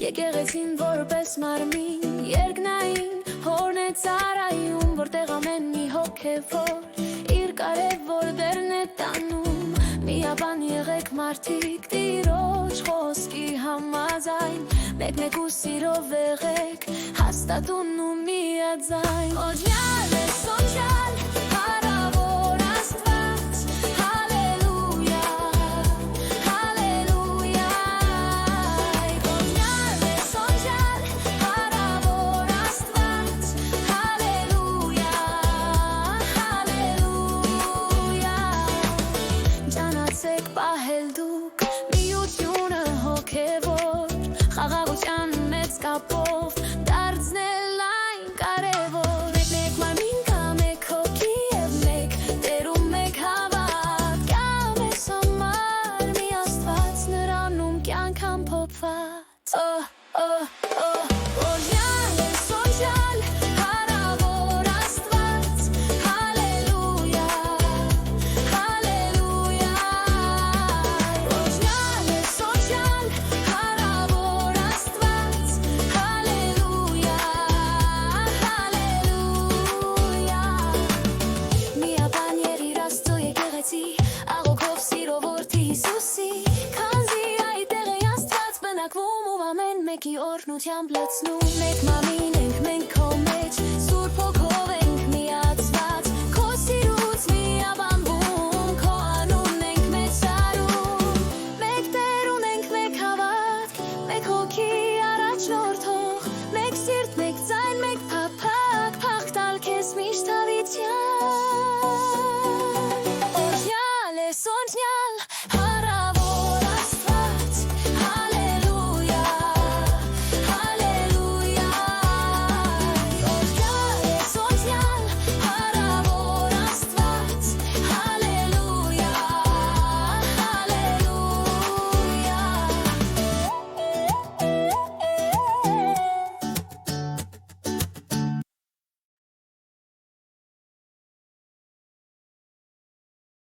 Եկեղեցին որպես մարմին երկնային հորն է ծառայում, որտեղ ամեն մի հոգևոր իր կարևոր դերն է տանում։ Միաբան եղեք մարդիկ Տիրոջ խոսքի համաձայն, մեկ-մեկ ու սիրով եղեք հաստատուն ու միաձայն։ Օրհնյալ է սոնչալ հարավոր Աստված, հալելույա, հալելույա։ Օրհնյալ է սոնչալ հարավոր Աստված, հալելույա, հալելույա։ Ջանացեք պահել դուք միությունը հոգևոր, խաղաղության մեծ կապով դարձնել այն կարևոր։ Մեկ-մեկ մարմին կա, մեկ հոգի և մեկ Տեր ու մեկ հավատ, կա մեզ համար մի Աստված, նրանում կյանք ամփոփված։ Օրհնյալ է սոնչալ հարավոր Աստված, հալելույա, հալելույա։ Օրհնյալ է սոնչալ հարավոր Աստված, հալելույա, հալելույա։ Միաբան եղիր Աստծո եկեղեցի, աղոքով սիրով որդի Հիսուսի, քանզի այդտեղ է Աստված բնակվում ու ամեն մեկի օրհնությամբ լցնում։ Մեկ մամի